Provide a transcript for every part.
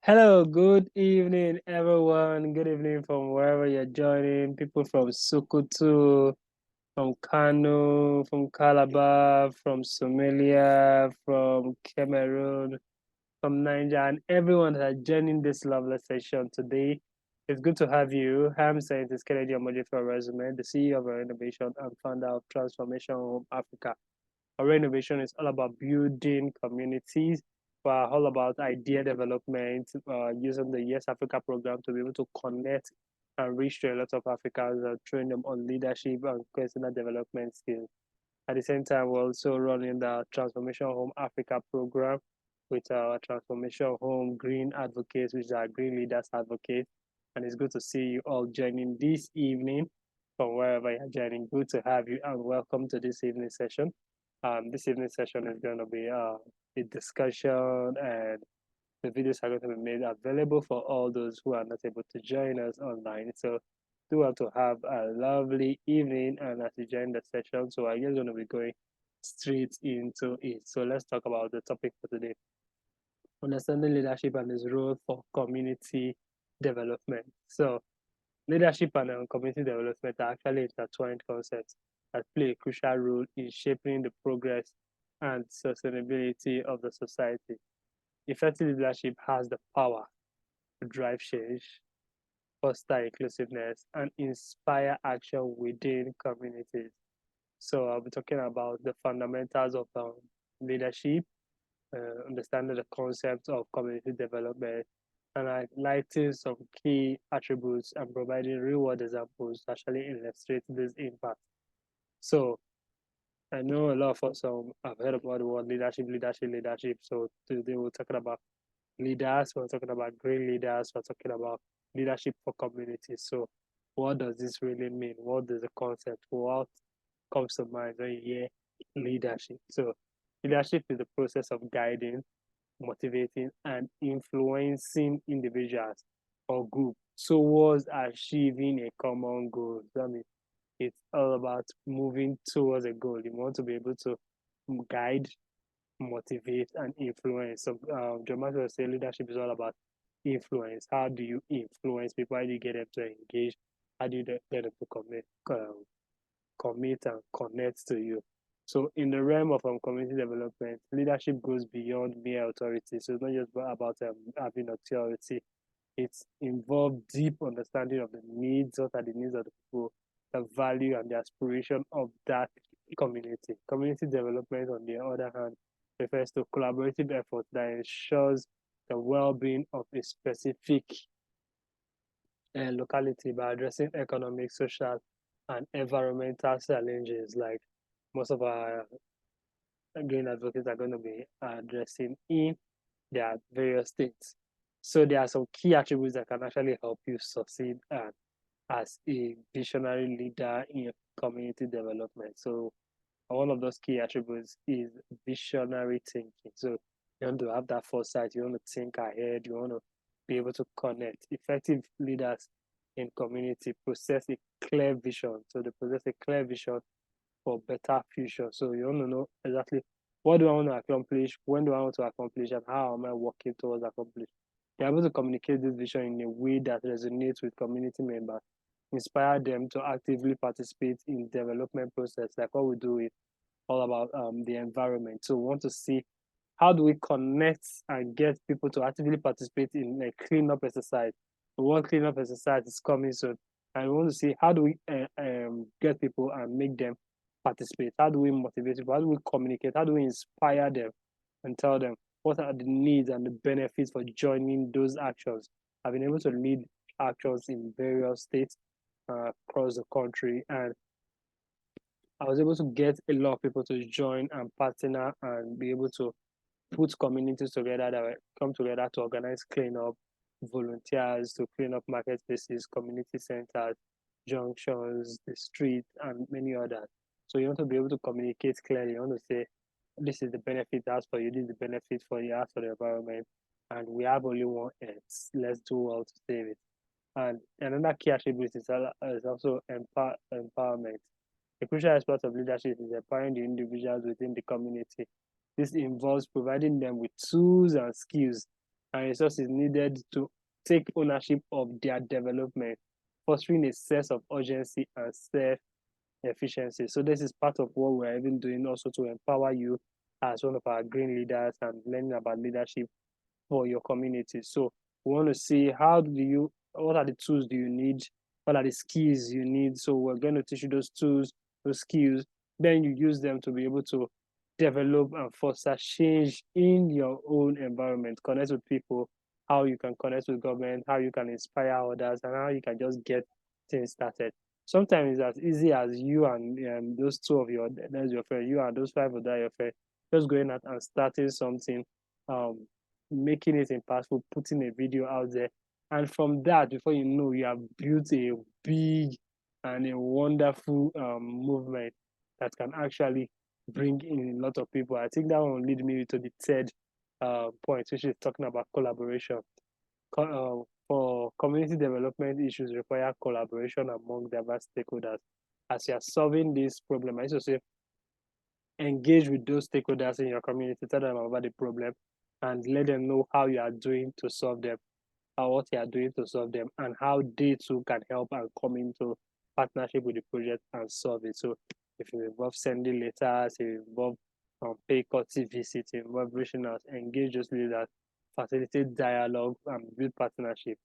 Hello, good evening, everyone. Good evening from wherever you're joining. People from Sokoto, from Kano, from Calabar, from Somalia, from Cameroon, from Niger, and everyone that are joining this lovely session today. It's good to have you. I'm Scientist Kennedy Omojefe Orezime, the CEO of our innovation and founder of Transformation Home Africa. Our innovation is all about building communities. We're all about idea development, using the Yes Africa program to be able to connect and reach to a lot of Africans and train them on leadership and personal development skills. At the same time, we're also running the Transformation Home Africa program with our Transformation Home Green Advocates, which is our Green Leaders Advocate. And it's good to see you all joining this evening from wherever you're joining. Good to have you and welcome to this evening session. This evening session is going to be a discussion, and the videos are going to be made available for all those who are not able to join us online. So do want to have a lovely evening and as you join the session. So I'm just going to be going straight into it. So let's talk about the topic for today. Understanding leadership and its role for community development. So leadership and community development are actually intertwined concepts that play a crucial role in shaping the progress and sustainability of the society. Effective leadership has the power to drive change, foster inclusiveness, and inspire action within communities. So I'll be talking about the fundamentals of leadership, understanding the concept of community development, and highlighting some key attributes and providing real-world examples to actually illustrate this impact. So I know a lot of us have heard about the word leadership, leadership, leadership. So today we're talking about leaders, we're talking about great leaders, we're talking about leadership for communities. So what does this really mean? What is the concept? What comes to mind when you hear leadership? So leadership is the process of guiding, motivating, and influencing individuals or group towards achieving a common goal. So, I mean, it's all about moving towards a goal. You want to be able to guide, motivate, and influence. So, John Maxwell say leadership is all about influence. How do you influence people? How do you get them to engage? How do you get them to commit and connect to you? So, in the realm of community development, leadership goes beyond mere authority. So, it's not just about having authority. It's involved deep understanding of the needs, what are the needs of the people, the value and the aspiration of that community. Community development, on the other hand, refers to collaborative effort that ensures the well-being of a specific locality by addressing economic, social, and environmental challenges like most of our green advocates are going to be addressing in their various states. So there are some key attributes that can actually help you succeed as a visionary leader in community development. So one of those key attributes is visionary thinking. So you want to have that foresight, you want to think ahead, you want to be able to connect. Effective leaders in community possess a clear vision. So they possess a clear vision for better future. So you want to know exactly what do I want to accomplish, when do I want to accomplish, and how am I working towards accomplish. They're able to communicate this vision in a way that resonates with community members, inspire them to actively participate in development process, like what we do with all about the environment. So we want to see how do we connect and get people to actively participate in a cleanup exercise. The one cleanup exercise is coming soon, and we want to see how do we get people and make them participate. How do we motivate people? How do we communicate? How do we inspire them and tell them what are the needs and the benefits for joining those actions? I've been able to lead actions in various states across the country, and I was able to get a lot of people to join and partner and be able to put communities together that come together to organize cleanup, volunteers to clean up marketplaces, community centers, junctions, the street, and many others. So you want to be able to communicate clearly. You want to say, this is the benefit that's for you, this is the benefit for you, as for the environment, and we have only one Earth. Let's do well to save it. And another key attribute is also empowerment. A crucial aspect of leadership is empowering the individuals within the community. This involves providing them with tools and skills and resources needed to take ownership of their development, fostering a sense of urgency and self efficiency. So this is part of what we're even doing also to empower you as one of our green leaders and learning about leadership for your community. So we want to see what are the tools do you need? What are the skills you need? So we're going to teach you those tools, those skills. Then you use them to be able to develop and foster change in your own environment, connect with people, how you can connect with government, how you can inspire others, and how you can just get things started. Sometimes it's as easy as you and those two of that's your friend, you and those five of that your friend, just going out and starting something, um, making it impactful, putting a video out there. And from that, before you know, you have built a big and a wonderful movement that can actually bring in a lot of people. I think that will lead me to the third point, which is talking about collaboration. For community development issues require collaboration among diverse stakeholders. As you are solving this problem, I used to say engage with those stakeholders in your community, tell them about the problem, and let them know how you are doing to solve them, or what you are doing to solve them, and how they too can help and come into partnership with the project and solve it. So if you involve sending letters, you involve pay courtesy visits, you involve reaching out, engage those leaders, facilitate dialogue and build partnership,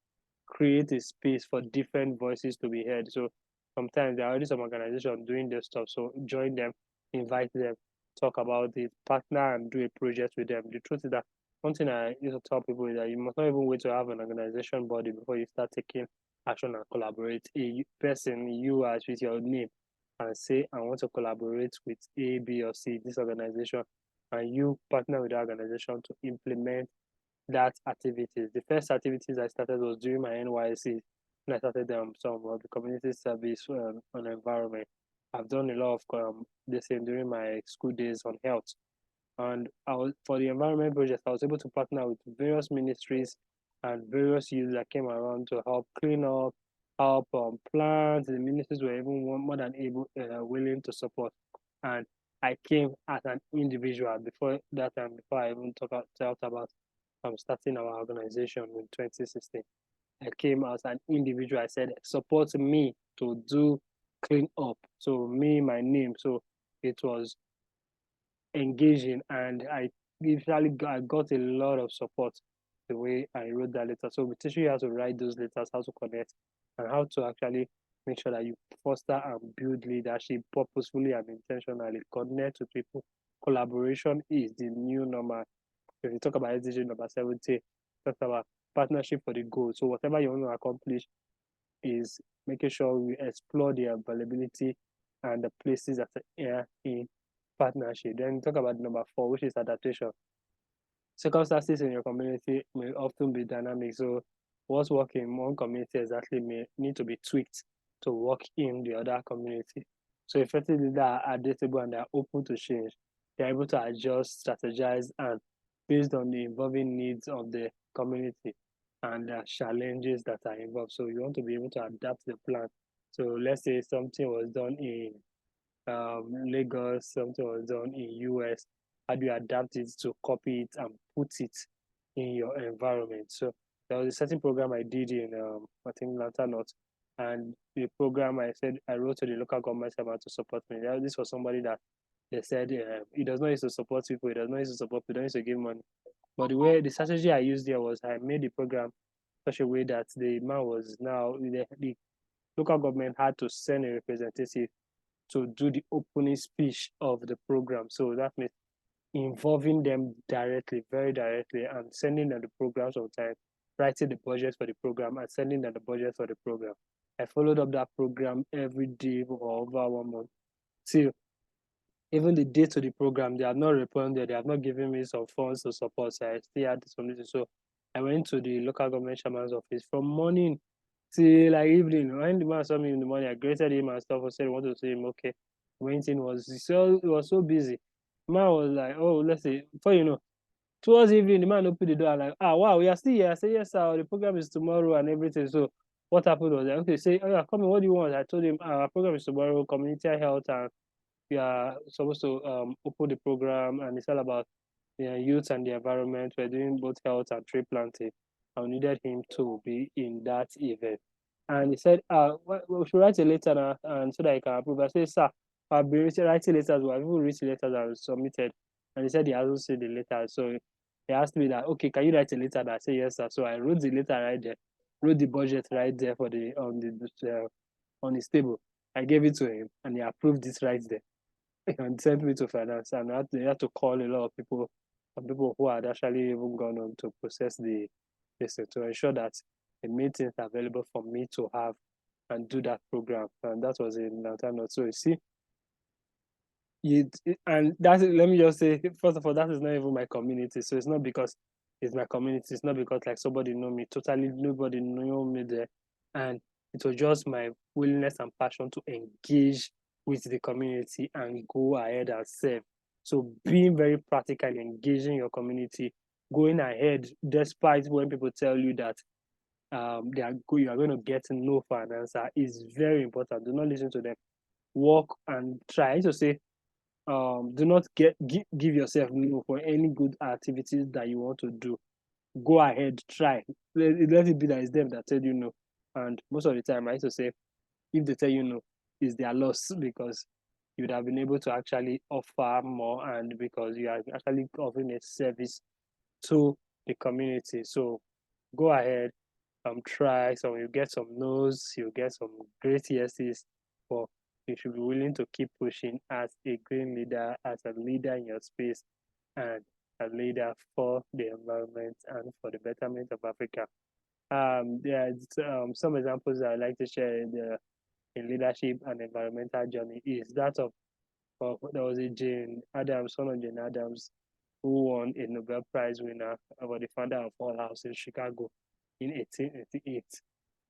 create a space for different voices to be heard. So sometimes there are already some organizations doing this stuff. So join them, invite them, talk about it, partner and do a project with them. The truth is that one thing I used to tell people is that you must not even wait to have an organization body before you start taking action and collaborate. A person, you as with your name, and say, I want to collaborate with A, B, or C, this organization, and you partner with the organization to implement that activities. The first activities I started was during my NYC when I started some of the community service on environment. I've done a lot of the same during my school days on health. And for the environment project, I was able to partner with various ministries and various youths that came around to help clean up, help plant. The ministries were even more than able, willing to support. And I came as an individual before that time, before I even talked about starting our organization in 2016. I came as an individual. I said, support me to do clean up. So me, my name. So it was engaging, and I got a lot of support the way I wrote that letter. So we teach you how to write those letters, how to connect, and how to actually make sure that you foster and build leadership purposefully and intentionally. Connect with people. Collaboration is the new normal. If you talk about SDG number 70, talk about partnership for the goal. So whatever you want to accomplish is making sure we explore the availability and the places that are in partnership. Then talk about number 4, which is adaptation. Circumstances in your community may often be dynamic. So what's working in one community exactly may need to be tweaked to work in the other community. So effectively that are adaptable and they're open to change. They're able to adjust, strategize, and based on the evolving needs of the community and the challenges that are involved. So you want to be able to adapt the plan. So let's say something was done in Lagos, something was done in US. How do you adapt it to copy it and put it in your environment? So there was a certain program I did in I think Lantern North, and the program I said I wrote to the local government about to support me. This was somebody that they said he does not use to support people, he does not use to support people, he doesn't use to give money. But the strategy I used there was I made the program such a way that the man was now the local government had to send a representative to do the opening speech of the program. So that means involving them directly, very directly, and sending them the programs on time, writing the budget for the program, and sending them the budget for the program. I followed up that program every day for over 1 month. Till even the date of the program, they have not responded. They have not given me some funds to support. So I still had this community. So I went to the local government chairman's office from morning till like evening. When the man saw me in the morning, I greeted him and stuff. I said, I want to see him. Okay. Went in, it was so busy. The man was like, oh, let's see. Before you know, towards evening, the man opened the door and like, wow, we are still here. I said, yes, sir. The program is tomorrow and everything. So what happened was like, okay, say, oh yeah, come in. What do you want? I told him, our program is tomorrow, community health, and we are supposed to open the program, and it's all about youth and the environment. We're doing both health and tree planting. I needed him to be in that event. And he said, we should write a letter now, and so that I can approve. I said, sir, I've been writing letters, we have even written letters and submitted. And he said he hasn't seen the letter. So he asked me that, okay, can you write a letter? And I said, yes, sir. So I wrote the letter right there, wrote the budget right there for the on his table. I gave it to him, and he approved it right there and sent me to finance. And they had to call a lot of people, and people who had actually even gone on to process the this to ensure that the meetings available for me to have and do that program. And that was in Lantana. So you see, and that's let me just say, first of all, that is not even my community. So it's not because it's my community. It's not because like somebody know me. Totally nobody know me there. And it was just my willingness and passion to engage with the community and go ahead and serve. So being very practical, engaging your community, going ahead despite when people tell you that you are going to get no for an answer is very important. Do not listen to them. Work and try. I used to say do not give yourself no for any good activities that you want to do. Go ahead, try. Let it be that it's them that tell you no. And most of the time, I used to say, if they tell you no, it's their loss because you would have been able to actually offer more and because you are actually offering a service to the community. So go ahead, try. So you get some no's, you get some great yeses, but you should be willing to keep pushing as a green leader, as a leader in your space, and a leader for the environment and for the betterment of Africa. There's some examples I like to share in leadership and environmental journey is that of there was a Jane Adams, son of Jane Adams, who won a Nobel Prize winner for the founder of Hull House in Chicago in 1888.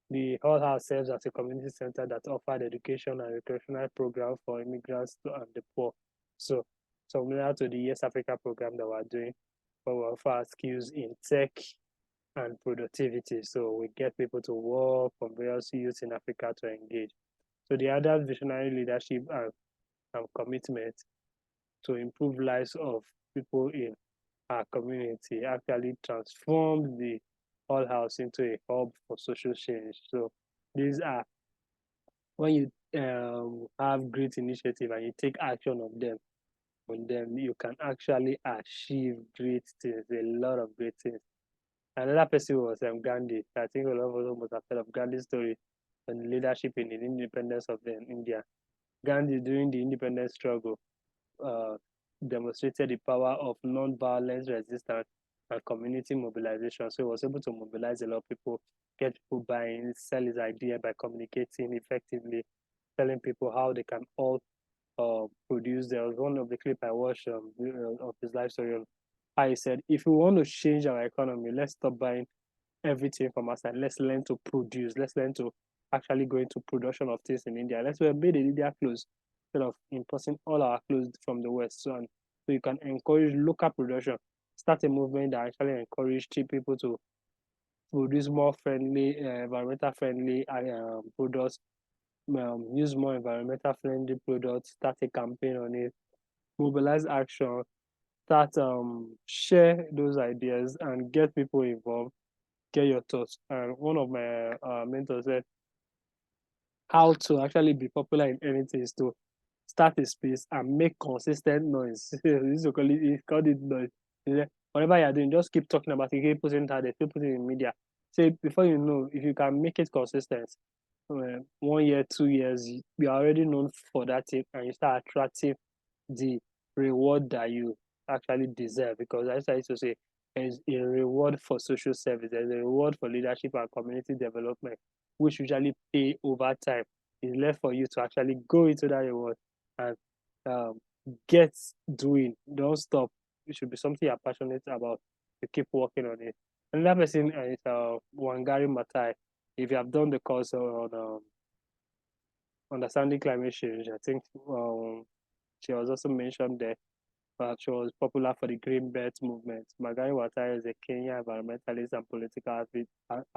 The Hull House serves as a community center that offered education and recreational programs for immigrants and the poor. So, similar to the Yes Africa program that we're doing, where we offer skills in tech and productivity. So, we get people to work from various youth in Africa to engage. So, the other visionary leadership and commitment to improve lives of people in our community actually transformed the Hall House into a hub for social change. So these are when you have great initiative and you take action on them, you can actually achieve great things, a lot of great things. Another person was Gandhi. I think a lot of us must have heard of Gandhi's story and leadership in the independence of India. Gandhi during the independence struggle uh, demonstrated the power of non-violent resistance and community mobilization. So he was able to mobilize a lot of people, get people buying, sell his idea by communicating effectively, telling people how they can all produce. There was one of the clip I watched of his life story on how he said, if we want to change our economy, let's stop buying everything from us and let's learn to produce. Let's learn to actually go into production of things in India. Let's made in India clothes instead of importing all our clothes from the West. So you can encourage local production. Start a movement that actually encourage people to produce more friendly, environmental friendly products. Use more environmental friendly products. Start a campaign on it. Mobilize action. Start share those ideas and get people involved, get your thoughts. And one of my mentors said, how to actually be popular in anything is to start a space and make consistent noise. This is he called it noise. Whatever you're doing, just keep talking about it, keep putting it out there, keep putting it in media. Say before you know, if you can make it consistent, 1 year, 2 years, you are already known for that thing and you start attracting the reward that you actually deserve. Because as I used to say, there's a reward for social service, there's a reward for leadership and community development, which usually pay over time. It's left for you to actually go into that reward and um, get doing. Don't stop. It should be something you're passionate about. To keep working on it. Another person is Wangari Matai. If you have done the course on understanding climate change, I think she was also mentioned there. She was popular for the Green Belt movement. Wangari Matai is a Kenyan environmentalist and political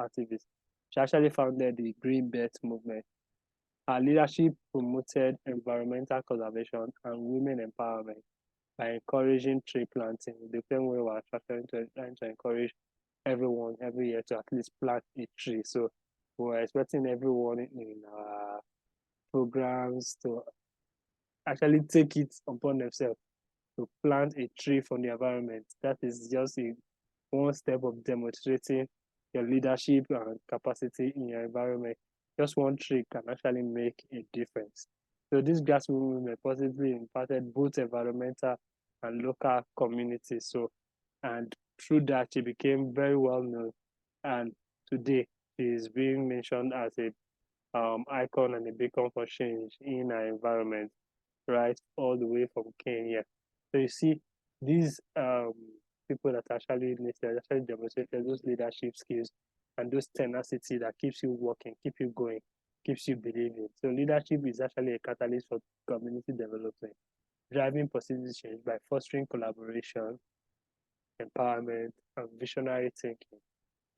activist. She actually founded the Green Belt movement. Her leadership promoted environmental conservation and women empowerment. by encouraging tree planting. The same way we're trying to encourage everyone every year to at least plant a tree. So we're expecting everyone in our programs to actually take it upon themselves to plant a tree for the environment. That is just one step of demonstrating your leadership and capacity in your environment. Just one tree can actually make a difference. So this grassroots movement positively impacted both environmental and local communities. So, and through that, she became very well known. And today, she is being mentioned as a icon and a beacon for change in our environment, right? All the way from Kenya. So you see, these people that actually actually demonstrated those leadership skills and those tenacity that keeps you working, keep you going, keeps you believing. So leadership is actually a catalyst for community development, driving positive change by fostering collaboration, empowerment, and visionary thinking.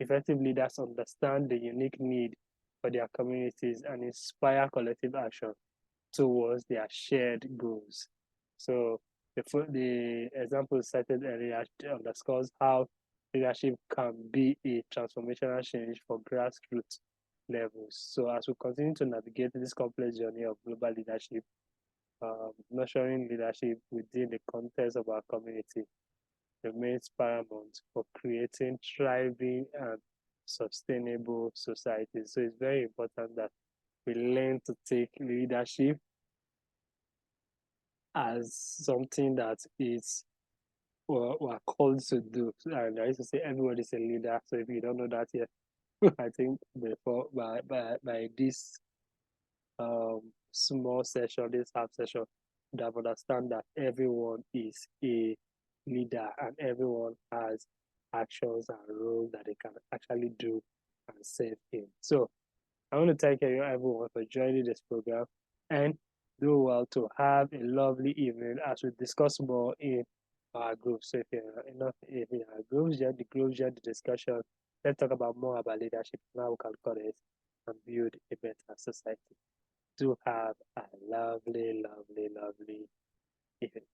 Effective leaders understand the unique need for their communities and inspire collective action towards their shared goals. So the example cited earlier underscores how leadership can be a transformational change for grassroots levels. So as we continue to navigate this complex journey of global leadership, nurturing leadership within the context of our community remains paramount for creating thriving and sustainable societies. So it's very important that we learn to take leadership as something that is we're called to do. And I used to say everybody's a leader. So if you don't know that yet, I think before by this small session, this half session, you have understand that everyone is a leader and everyone has actions and roles that they can actually do and serve in. So I want to thank you everyone for joining this program and do well to have a lovely evening as we discuss more in our group. So if you're enough in our groups, join the groups, join the discussion. Let's talk about more about leadership, how we can connect and build a better society. Do have a lovely, lovely, lovely evening.